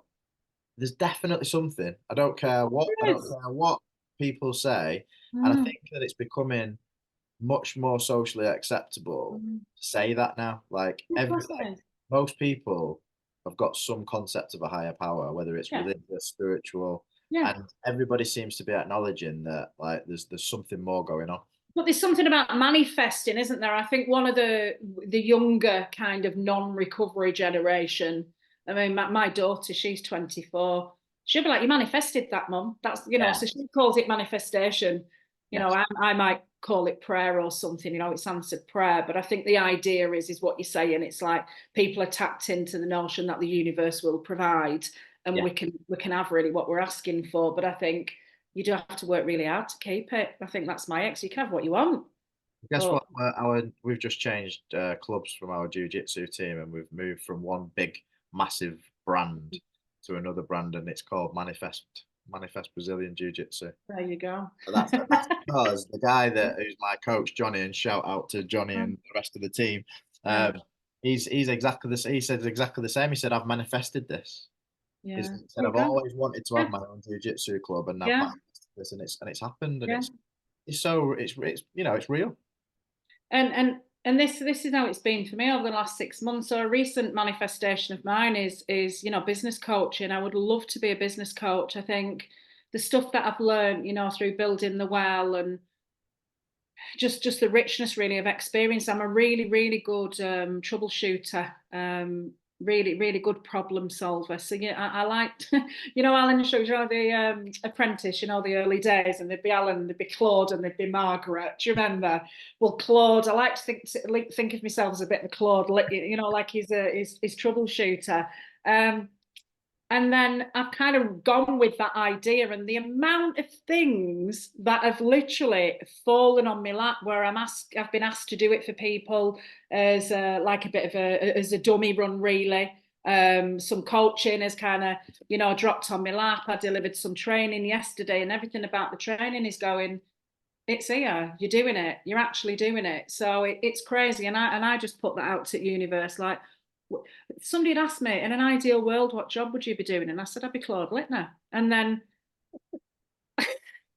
A: there's definitely something. I
B: There
A: don't
B: is.
A: care what people say, and I
B: Mm,
A: think that it's becoming much more socially acceptable
B: mm.
A: to say that now.
B: Of course
A: Like
B: it is.
A: most people have got some concept of a higher power, whether it's
B: Yeah.
A: religious, spiritual,
B: Yeah.
A: and everybody seems to be acknowledging that like there's something more going on.
B: But there's something about manifesting, isn't there? I think one of the younger kind of non-recovery generation. I mean, my daughter, she's 24. She'll be like, "You manifested that, mum."
A: Yeah.
B: So she calls it manifestation.
A: Yes.
B: I might call it prayer or something. It's answered prayer. But I think the idea is what you're saying. It's like people are tapped into the notion that the universe will provide, and
A: Yeah.
B: we can have really what we're asking for. But I think you do have to work really hard to keep it. I think that's my ex. You can have what you want,
A: Guess
B: but
A: what? We've just changed clubs from our jiu-jitsu team, and we've moved from one big, massive brand to another brand, and it's called Manifest Brazilian Jiu-Jitsu.
B: there you go.
A: So that's because the guy who's my coach, Johnny, and shout out to Johnny and the rest of the team.
B: Yeah,
A: Um, he's exactly the same. He said exactly the same. He said, "I've manifested this." He
B: yeah.
A: said,
B: There you
A: "I've
B: go.
A: always wanted to
B: Yeah,
A: have my own jiu-jitsu club, and I've
B: yeah,
A: manifested this, and it's happened, and
B: yeah.
A: it's it's real."
B: And this is how it's been for me over the last 6 months. So a recent manifestation of mine is business coaching. I would love to be a business coach. I think the stuff that I've learned, through building the well and just the richness really of experience. I'm a really really good troubleshooter, really really good problem solver. So yeah, I liked Alan shows the Apprentice, the early days, and there'd be Alan, there'd be Claude, and there'd be Margaret. Do you remember? Well, Claude, I like to think of myself as a bit of Claude, like he's his troubleshooter. And then I've kind of gone with that idea, and the amount of things that have literally fallen on my lap where I've been asked to do it for people as like a bit of as a dummy run, really. Some coaching has kind of, dropped on my lap. I delivered some training yesterday, and everything about the training is going, it's here. You're doing it. You're actually doing it. So it's crazy. And I just put that out to the universe. Like, somebody had asked me, in an ideal world, what job would you be doing? And I said, I'd be Claude Littner. And then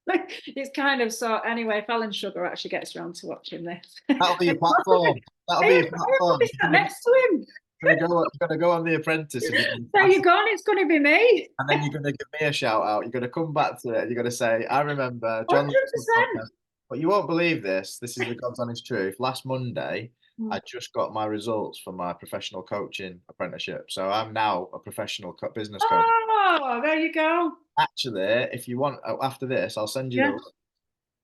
B: it's kind of, so anyway, if Alan Sugar actually gets around to watching this,
A: That'll be your platform. That'll be your
B: I'll
A: platform.
B: be sat next to him.
A: You're gonna go on The Apprentice, and,
B: There you go, and it's going to be me.
A: and then you're gonna give me a shout out. You're gonna come back to it. And you're gonna say, "I remember John Lewis's
B: 100%.
A: podcast." But you won't believe this. This is the God's honest truth. Last Monday, I just got my results for my professional coaching apprenticeship. So I'm now a professional business coach.
B: Oh, there you go.
A: Actually, if you want, after this, I'll send you
B: Yeah.
A: the link.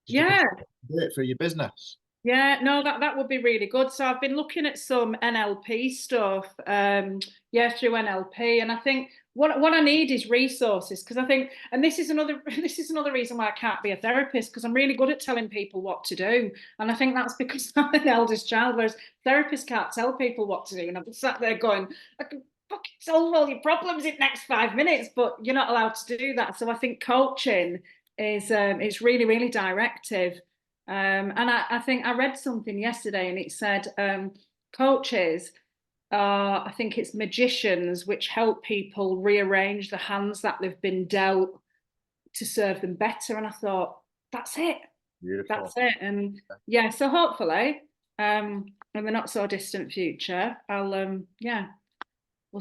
A: You can
B: Yeah.
A: do it for your business.
B: Yeah, no, that would be really good. So I've been looking at some NLP stuff, through NLP, and I think what I need is resources, because I think, and this is another this is another reason why I can't be a therapist, because I'm really good at telling people what to do, and I think that's because I'm an eldest child, whereas therapists can't tell people what to do, and I'm sat there going, I can fucking solve all your problems in the next 5 minutes, but you're not allowed to do that. So I think coaching is really, really directive. And I think I read something yesterday, and it said coaches are, I think it's magicians, which help people rearrange the hands that they've been dealt to serve them better. And I thought, that's it.
A: Beautiful.
B: That's it. And yeah, so hopefully, in the not so distant future, we'll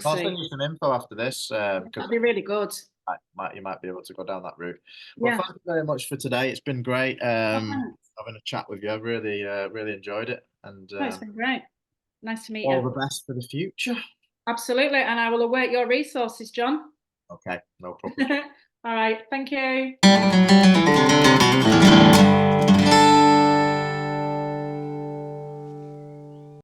A: I'll
B: see.
A: send you some info after this because
B: That'd be really good.
A: you might be able to go down that route. Well,
B: Yeah.
A: thank you very much for today. It's been great
B: Oh, thanks.
A: having a chat with you. I've really enjoyed it, and
B: Oh, it's been great. Nice to meet
A: all
B: you.
A: the best for the future.
B: Absolutely. And I will await your resources, John.
A: Okay, no problem.
B: All right. Thank you.